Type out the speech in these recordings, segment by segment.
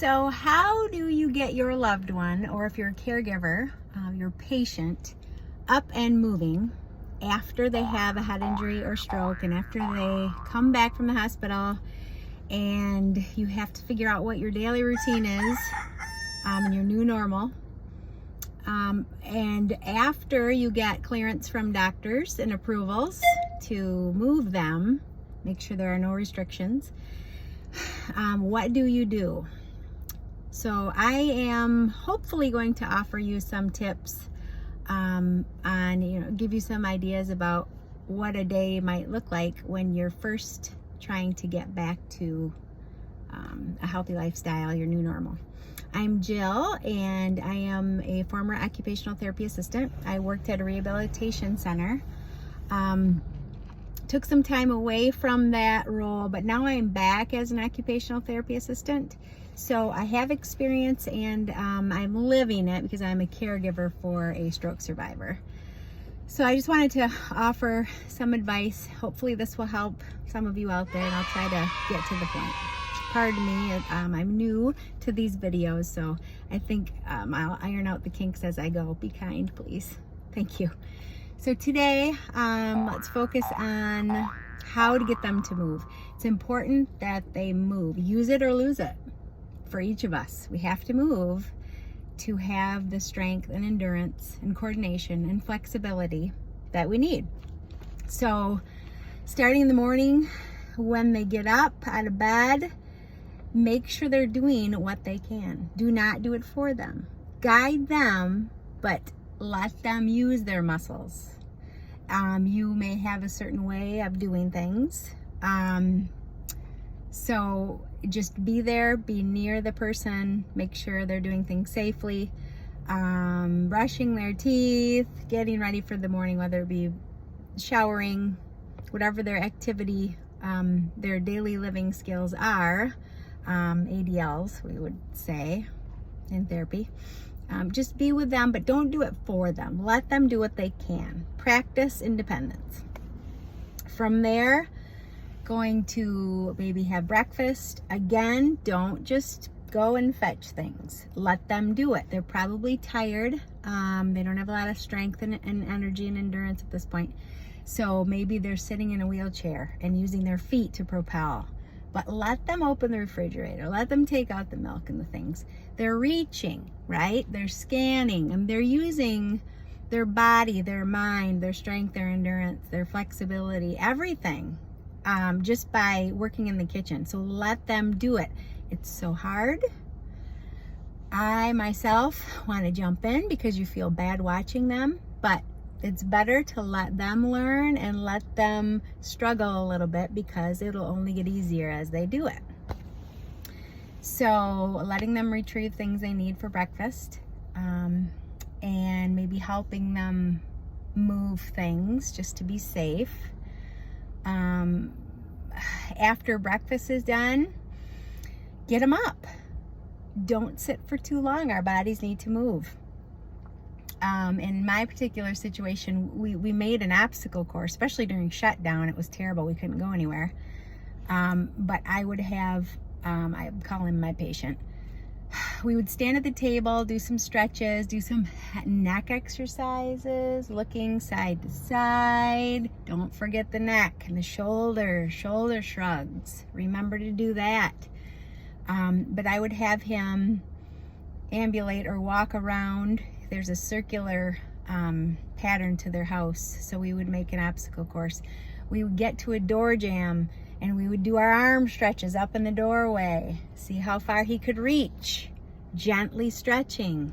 So how do you get your loved one, or if you're a caregiver, your patient, up and moving after they have a head injury or stroke, and after they come back from the hospital, and you have to figure out what your daily routine is and your new normal. And after you get clearance from doctors and approvals to move them, make sure there are no restrictions, what do you do? So I am hopefully going to offer you some tips on, give you some ideas about what a day might look like when you're first trying to get back to a healthy lifestyle, your new normal. I'm Jill, and I am a former occupational therapy assistant. I worked at a rehabilitation center. Took some time away from that role, but now I'm back as an occupational therapy assistant. So I have experience, and I'm living it because I'm a caregiver for a stroke survivor. So I just wanted to offer some advice. Hopefully this will help some of you out there, and I'll try to get to the point. Pardon me, I'm new to these videos, so I think I'll iron out the kinks as I go. Be kind, please. Thank you. So today, let's focus on how to get them to move. It's important that they move. Use it or lose it for each of us. We have to move to have the strength and endurance and coordination and flexibility that we need. So starting in the morning, when they get up out of bed, make sure they're doing what they can. Do not do it for them. Guide them, but let them use their muscles. You may have a certain way of doing things. So just be there, be near the person, make sure they're doing things safely, brushing their teeth, getting ready for the morning, whether it be showering, whatever their activity, their daily living skills are, ADLs, we would say in therapy. Just be with them, but don't do it for them. Let them do what they can. Practice independence. From there, going to maybe have breakfast. Again, don't just go and fetch things. Let them do it. They're probably tired. They don't have a lot of strength and energy and endurance at this point. So maybe they're sitting in a wheelchair and using their feet to propel. But let them open the refrigerator. Let them take out the milk and the things. They're reaching, right? They're scanning, and they're using their body, their mind, their strength, their endurance, their flexibility, everything, just by working in the kitchen. So let them do it. It's so hard. I myself want to jump in because you feel bad watching them, but it's better to let them learn and let them struggle a little bit, because it'll only get easier as they do it. So letting them retrieve things they need for breakfast, and maybe helping them move things just to be safe. After breakfast is done, get them up. Don't sit for too long. Our bodies need to move. In my particular situation, we made an obstacle course, especially during shutdown. It was terrible. We couldn't go anywhere. But I would have, I call him my patient. We would stand at the table, do some stretches, do some neck exercises, looking side to side. Don't forget the neck and the shoulder shrugs. Remember to do that. But I would have him ambulate or walk around. There's a circular pattern to their house, so we would make an obstacle course. We would get to a door jamb, and we would do our arm stretches up in the doorway. See how far he could reach, gently stretching.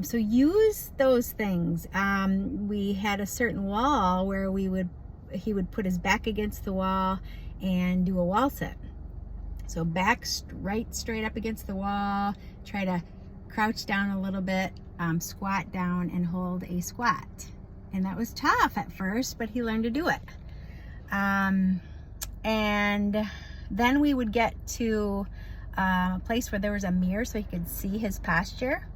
So use those things. We had a certain wall where he would put his back against the wall and do a wall sit. So back straight up against the wall, try to crouch down a little bit, squat down and hold a squat. And that was tough at first, but he learned to do it. And then we would get to a place where there was a mirror so he could see his posture.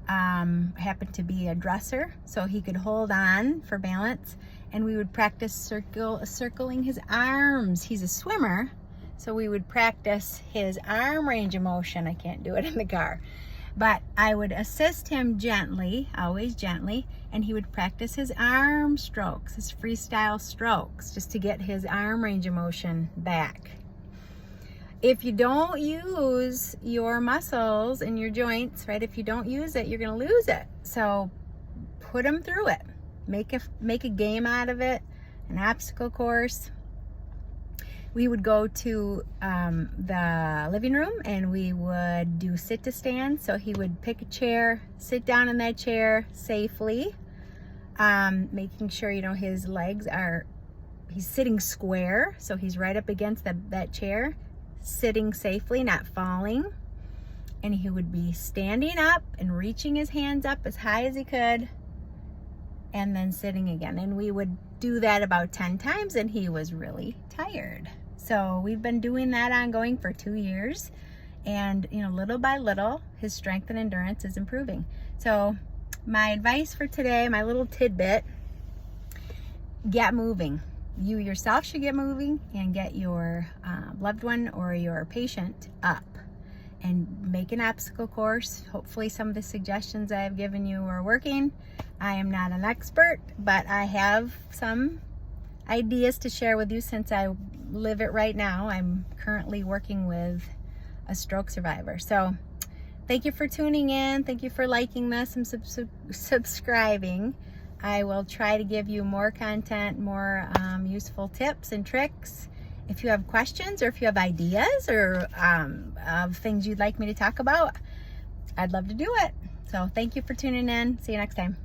Happened to be a dresser, so he could hold on for balance. And we would practice circling his arms. He's a swimmer, So we would practice his arm range of motion. I can't do it in the car. But I would assist him gently, always gently, and he would practice his arm strokes, his freestyle strokes, just to get his arm range of motion back. If you don't use your muscles and your joints, right, if you don't use it, you're going to lose it. So put him through it. Make a game out of it, an obstacle course. We would go to the living room and we would do sit to stand. So he would pick a chair, sit down in that chair safely, making sure, you know, his legs are, he's sitting square. So he's right up against that chair, sitting safely, not falling. And he would be standing up and reaching his hands up as high as he could, and then sitting again. And we would do that about 10 times, and he was really tired. So we've been doing that ongoing for 2 years, and you know, little by little, his strength and endurance is improving. So my advice for today, my little tidbit: get moving. You yourself should get moving, and get your loved one or your patient up, and make an obstacle course. Hopefully some of the suggestions I have given you are working. I am not an expert, but I have some ideas to share with you since I live it right now. I'm currently working with a stroke survivor. So thank you for tuning in. Thank you for liking this and subscribing. I will try to give you more content, more useful tips and tricks. If you have questions or if you have ideas or of things you'd like me to talk about, I'd love to do it. So thank you for tuning in. See you next time.